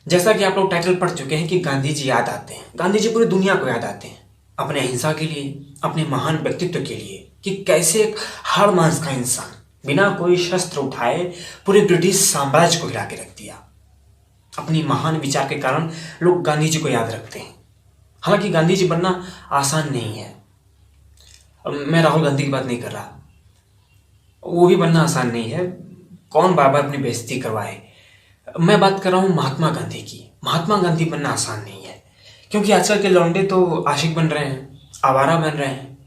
जैसा कि आप लोग टाइटल पढ़ चुके हैं कि गांधी जी याद आते हैं। गांधी जी पूरी दुनिया को याद आते हैं अपने अहिंसा के लिए, अपने महान व्यक्तित्व के लिए कि कैसे एक हाड़ मांस का इंसान बिना कोई शस्त्र उठाए पूरे ब्रिटिश साम्राज्य को हिला के रख दिया। अपनी महान विचार के कारण लोग गांधी जी को याद रखते हैं। हालांकि गांधी जी बनना आसान नहीं है। मैं राहुल गांधी की बात नहीं कर रहा, वो भी बनना आसान नहीं है। कौन बार बार अपनी बेइज्जती करवाए। मैं बात कर रहा हूँ महात्मा गांधी की। महात्मा गांधी बनना आसान नहीं है, क्योंकि आजकल के लौंडे तो आशिक बन रहे हैं, आवारा बन रहे हैं,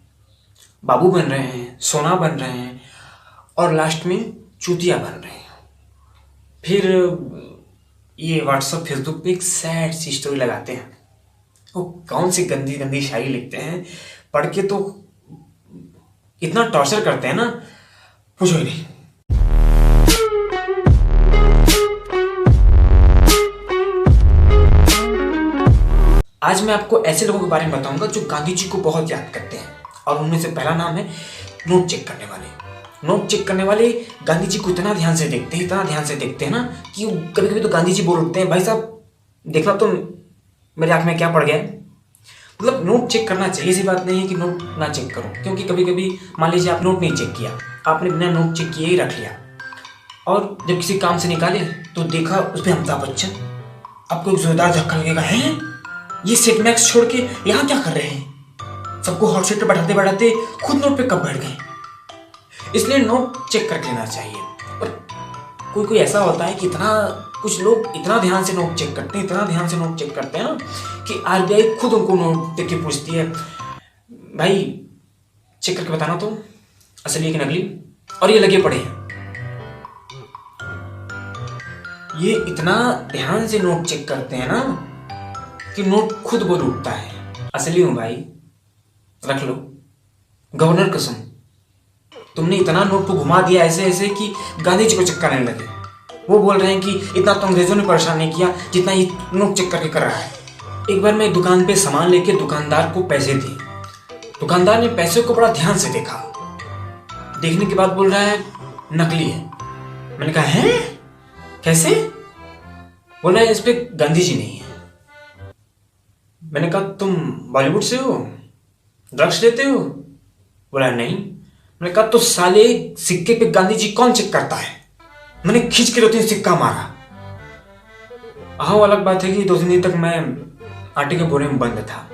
बाबू बन रहे हैं, सोना बन रहे हैं और लास्ट में चूतिया बन रहे हैं। फिर ये व्हाट्सअप फेसबुक पे एक सैड सी स्टोरी लगाते हैं। वो कौन सी गंदी गंदी शायरी लिखते हैं, पढ़ के तो इतना टॉर्चर करते हैं ना, पूछो ही नहीं। आज मैं आपको ऐसे लोगों के बारे में बताऊंगा जो गांधी जी को बहुत याद करते हैं, और उनमें से पहला नाम है नोट चेक करने वाले। नोट चेक करने वाले गांधी जी को इतना ध्यान से देखते हैं, इतना ध्यान से देखते हैं ना कि कभी कभी तो गांधी जी बोल उठते हैं, भाई साहब देखना तो मेरे आंख में क्या पड़ गया है। मतलब नोट चेक करना चाहिए, ऐसी बात नहीं है कि नोट ना चेक करो, क्योंकि कभी कभी मान लीजिए आप नोट नहीं चेक किया, आपने बिना नोट चेक किए ही रख लिया, और जब किसी काम से निकाले तो देखा उस पर अमिताभ बच्चन, आपको एक जोरदार धक्का लगेगा, है ये सेट मैक्स छोड़ के यहाँ क्या कर रहे हैं। सबको हॉट सीट पे बैठाते बैठाते खुद नोट पे कब बैठ गए। इसलिए नोट चेक करके लेना चाहिए। और कोई कोई ऐसा होता है कि कुछ लोग इतना ध्यान से नोट चेक करते हैं, इतना ध्यान से नोट चेक करते हैं ना कि आरबीआई खुद उनको नोट देके पूछती है, भाई चेक करके बताना तो असली है कि नकली। और ये लगे पड़े हैं, ये इतना ध्यान से नोट चेक करते हैं ना कि नोट खुद बोल उठता है, असली हूं भाई, रख लो। गवर्नर कसम, तुमने इतना नोट को घुमा दिया ऐसे ऐसे कि गांधी जी को चेक करने लगे। वो बोल रहे हैं कि इतना तो अंग्रेजों ने परेशान नहीं किया जितना ये नोट चेक करके कर रहा है। एक बार मैं दुकान पे सामान लेके दुकानदार को पैसे दिए। दुकानदार ने पैसे को बड़ा ध्यान से देखा, देखने के बाद बोल रहा है नकली है। मैंने कहा है कैसे? बोला है इस पे गांधी जी नहीं है। मैंने कहा तुम बॉलीवुड से हो, ड्रग्स लेते हो? बोला नहीं। मैंने कहा तो साले सिक्के पे गांधी जी कौन चेक करता है? मैंने खींच के 2-3 सिक्का मारा। हाँ, अलग बात है कि 2 दिन तक मैं आटे के बोरे में बंद था।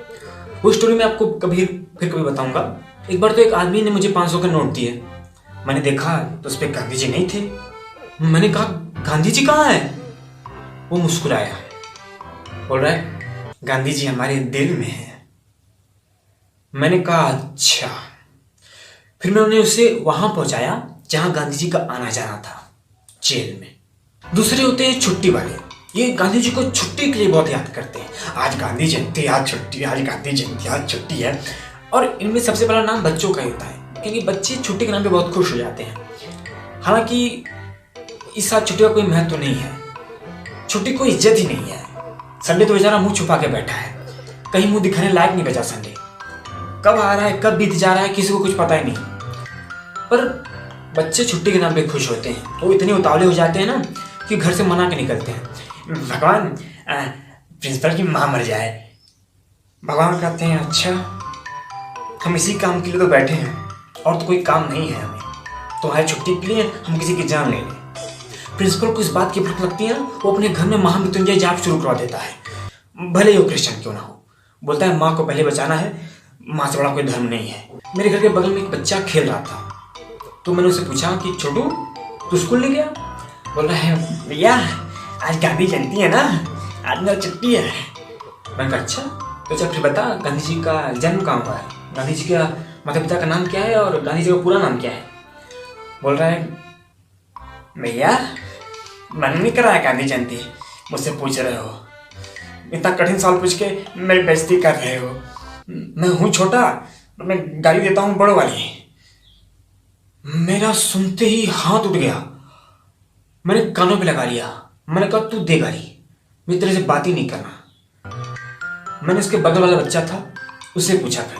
वो स्टोरी मैं आपको फिर कभी बताऊंगा। एक बार तो एक आदमी ने मुझे 500 के नोट दिए। मैंने देखा तो उस पर गांधी जी नहीं थे। मैंने कहा गांधी जी कहाँ है? वो मुस्कुराया, बोल रहा है गांधी जी हमारे दिल में है। मैंने कहा अच्छा। फिर मैंने उसे वहां पहुंचाया जहां गांधी जी का आना जाना था, जेल में। दूसरे होते हैं छुट्टी वाले। ये गांधी जी को छुट्टी के लिए बहुत याद करते हैं। आज गांधी जयंती, आज छुट्टी, आज गांधी जयंती, आज छुट्टी है। और इनमें सबसे पहला नाम बच्चों का ही होता है, क्योंकि बच्चे छुट्टी के नाम पे बहुत खुश हो जाते हैं। हालांकि इस साल छुट्टी का कोई महत्व नहीं है, छुट्टी कोई इज्जत ही नहीं है। संडे तो बेचारा मुंह छुपा के बैठा है, कहीं मुंह दिखाने लायक नहीं बचा। संडे कब आ रहा है, कब बीत जा रहा है, किसी को कुछ पता ही नहीं। पर बच्चे छुट्टी के नाम पे खुश होते हैं। वो इतने उतावले हो जाते हैं ना कि घर से मना के निकलते हैं। भगवान प्रिंसिपल की माँ मर जाए। भगवान कहते हैं अच्छा, हम इसी काम के लिए तो बैठे हैं, और तो कोई काम नहीं है हमें, तो है छुट्टी के लिए हम किसी की जान ले लें। प्रिंसिपल को इस बात की भनक लगती है ना, वो अपने घर में महामृत्युंजय जाप शुरू करवा देता है, भले ही वो क्रिश्चियन क्यों ना हो। बोलता है माँ को पहले बचाना है, माँ से बड़ा कोई धर्म नहीं है। मेरे घर के बगल में एक बच्चा खेल रहा था, तो मैंने उसे पूछा कि छोटू तू स्कूल नहीं गया? बोल रहा है भैया आज गांधी जयंती है ना, आज मेरा छुट्टी है। मैंने कहा अच्छा, तो चल फिर बता गांधी जी का जन्म कहाँ हुआ है, गांधी जी का माता पिता का नाम क्या है और गांधी जी का पूरा नाम क्या है? बोल रहा है भैया मन नहीं कर रहा है गांधी जयंती, मुझसे पूछ रहे हो, इतना कठिन सवाल पूछ के मेरी बेइज्जती कर रहे हो। मैं हूँ छोटा, मैं गाली देता हूँ बड़ों वाली। मेरा सुनते ही हाथ उठ गया, मैंने कानों पे लगा लिया। मैंने कहा तू दे गाली, मेरी तरह से बात ही नहीं करना। मैंने उसके बगल वाला बच्चा था, उससे पूछा फिर,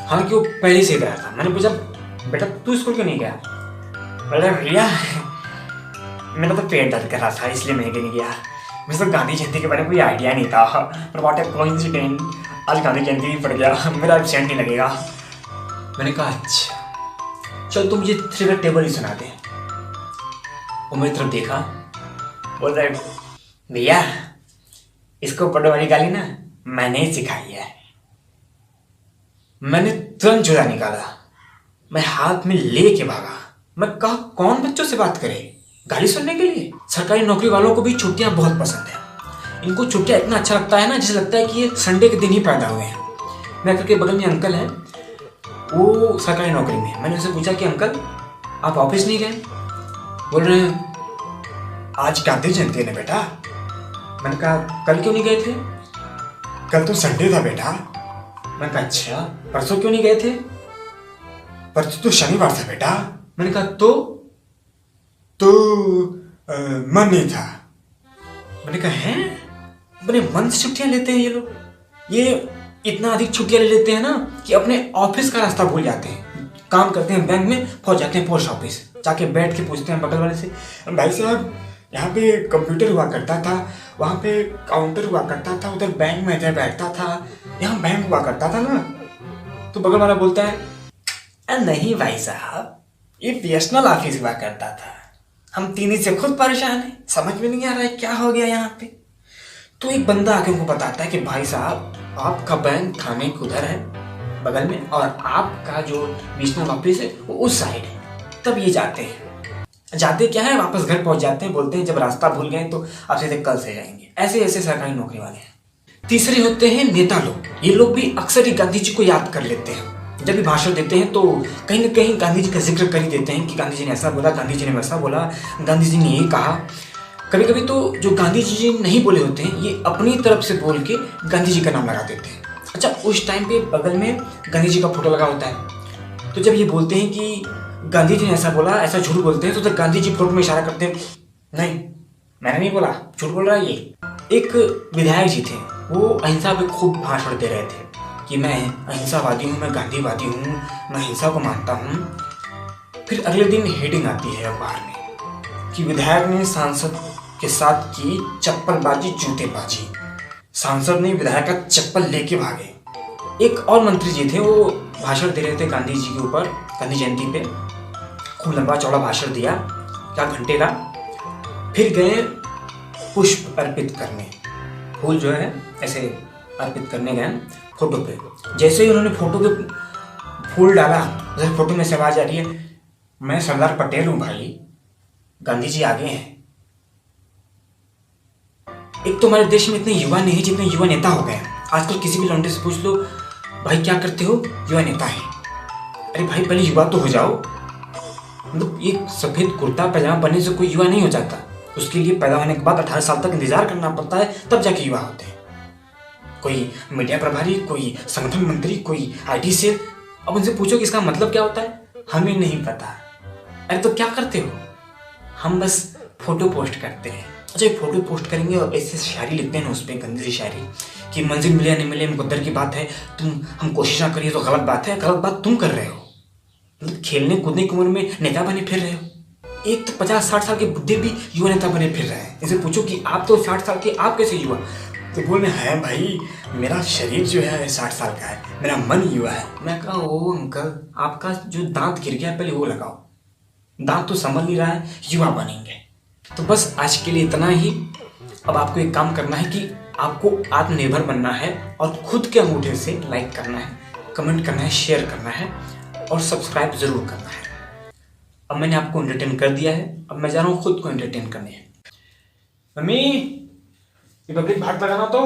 हालांकि वो पहले से गया था। मैंने पूछा बेटा तू स्कूल क्यों नहीं गया? बोला भैया मेरा तो पेट दर्द कर रहा था इसलिए मैं नहीं गया। मुझे तो गांधी जयंती के बारे में कोई आइडिया नहीं था, पर व्हाट ए कोइंसिडेंट, आज गांधी जयंती भी पड़ गया, मेरा एब्सेंट नहीं लगेगा। मैंने कहा अच्छा चल तुम मुझे 3 का टेबल ही सुना दे। वो मेरी तरफ देखा, बोल रहा है भैया इसको पढ़ने वाली गाली ना मैंने ही सिखाई है। मैंने तुरंत जुड़ा निकाला, मैं हाथ में लेके भागा। मैं कहा कौन बच्चों से बात करे गाली सुनने के लिए। सरकारी नौकरी वालों को भी छुट्टियां बहुत पसंद है, इनको छुट्टियां इतना अच्छा लगता है ना जैसे लगता है कि ये संडे के दिन ही पैदा हुए हैं। मैं के बगल में अंकल है, वो सरकारी नौकरी में है। मैंने उनसे पूछा कि अंकल आप ऑफिस नहीं गए? बोल रहे हैं आज गांधी जयंती है ना बेटा। मैंने कहा कल क्यों नहीं गए थे? कल तो संडे था बेटा। मैंने कहा अच्छा परसों क्यों नहीं गए थे? परसों तो शनिवार था बेटा। मैंने कहा तो मन नहीं था। मैंने कहा हैं अपने मन से छुट्टियां लेते हैं ये लोग, ये इतना अधिक छुट्टियां ले लेते हैं ना कि अपने ऑफिस का रास्ता भूल जाते हैं। काम करते हैं बैंक में, पहुंच जाते हैं पोस्ट ऑफिस, जाके बैठ के पूछते हैं बगल वाले से भाई साहब यहाँ पे कंप्यूटर हुआ करता था, वहाँ पे काउंटर हुआ करता था, उधर बैंक मैनेजर बैठता था, यहाँ बैंक हुआ करता था ना। तो बगल वाला बोलता है नहीं भाई साहब ये बीएसएनएल ऑफिस हुआ करता था, हम 3 दिन से खुद परेशान हैं, समझ में नहीं आ रहा है क्या हो गया यहाँ पे। तो एक बंदा आके उनको बताता है कि भाई साहब आपका बैंक थाने के उधर है बगल में, और आपका जो बीएसएनएल ऑफिस है वो उस साइड है। तब ये जाते क्या है वापस घर पहुंच जाते हैं, बोलते हैं जब रास्ता भूल गए तो आप सीधे कल से जाएंगे। ऐसे ऐसे सरकारी नौकरी वाले हैं। तीसरे होते हैं नेता लोग। ये लोग भी अक्सर ही गांधी जी को याद कर लेते हैं, जब भी भाषण देते हैं तो कहीं ना कहीं गांधी जी का जिक्र कर ही देते हैं कि गांधी जी ने ऐसा बोला, गांधी जी ने वैसा बोला, गांधी जी ने ये कहा। कभी कभी तो जो गांधी जी नहीं बोले होते हैं ये अपनी तरफ से बोल के गांधी जी का नाम लगा देते हैं। अच्छा उस टाइम पे बगल में गांधी जी का फोटो लगा होता है, तो जब ये बोलते हैं कि गांधी जी ने ऐसा बोला, ऐसा झूठ बोलते हैं, तो जब गांधी जी फोटो में इशारा करते हैं नहीं मैंने नहीं बोला, झूठ बोल रहा है ये। एक विधायक जी थे, वो अहिंसा पे खूब भाषण दे रहे थे कि मैं अहिंसावादी हूँ, मैं गांधीवादी हूँ, मैं हिंसा को मानता हूँ। फिर अगले दिन हेडिंग आती है अखबार में कि विधायक ने सांसद के साथ की चप्पलबाजी जूतेबाजी, सांसद ने विधायक का चप्पल लेके भागे। एक और मंत्री जी थे, वो भाषण दे रहे थे गांधी जी के ऊपर, गांधी जयंती पे खूब लंबा चौड़ा भाषण दिया, क्या घंटे का। फिर गए पुष्प अर्पित करने, फूल जो है ऐसे अर्पित करने गए फोटो पे। जैसे ही उन्होंने फोटो पे फूल डाला, जैसे फोटो में से आवाज आ रही है मैं सरदार पटेल हूं भाई, गांधी जी आगे हैं। एक तो हमारे देश में इतने युवा नहीं है जितने युवा नेता हो गए। आजकल किसी भी लौंडे से पूछ लो भाई क्या करते हो, युवा नेता है। अरे भाई पहले युवा तो हो जाओ। मतलब ये सफेद कुर्ता पैजामा पहनने से कोई युवा नहीं हो जाता, उसके लिए पैदा होने के बाद 18 साल तक इंतजार करना पड़ता है, तब जाके युवा होते हैं। कोई मीडिया प्रभारी, कोई संगठन मंत्री, कोई आईटी सेल। अब उनसे पूछो कि इसका मतलब क्या होता है, हमें नहीं पता। अरे तो क्या करते हो? हम बस फोटो पोस्ट करते हैं। अच्छा फोटो पोस्ट करेंगे और ऐसे शायरी लिखते हैं ना उस पर, गंदी सी शायरी कि मंजिल मिले या नहीं मिले मुकद्दर की बात है, हम कोशिश ना करिए तो गलत बात है। गलत बात तुम कर रहे हो, मतलब खेलने कूदने की उम्र में नेता बने फिर रहे हो। एक तो 50-60 साल के बुढ़े भी युवा नेता बने फिर रहे हैं। इसे पूछो कि आप तो 60 साल के, आप कैसे युवा? तो बोल रहे हैं भाई मेरा शरीर जो है 60 साल का है, मेरा मन युवा है। मैं कहा ओ अंकल आपका जो दांत गिर गया पहले वो लगाओ, दांत तो संभल नहीं रहा है, युवा बनेंगे। तो बस आज के लिए इतना ही। अब आपको एक काम करना है कि आपको आत्मनिर्भर बनना है और खुद के अंगूठे से लाइक करना है, कमेंट करना है, शेयर करना है और सब्सक्राइब जरूर करना है। अब मैंने आपको एंटरटेन कर दिया है, अब मैं जा रहा हूँ खुद को एंटरटेन करने। मम्मी ये पब्लिक भाग लगाना तो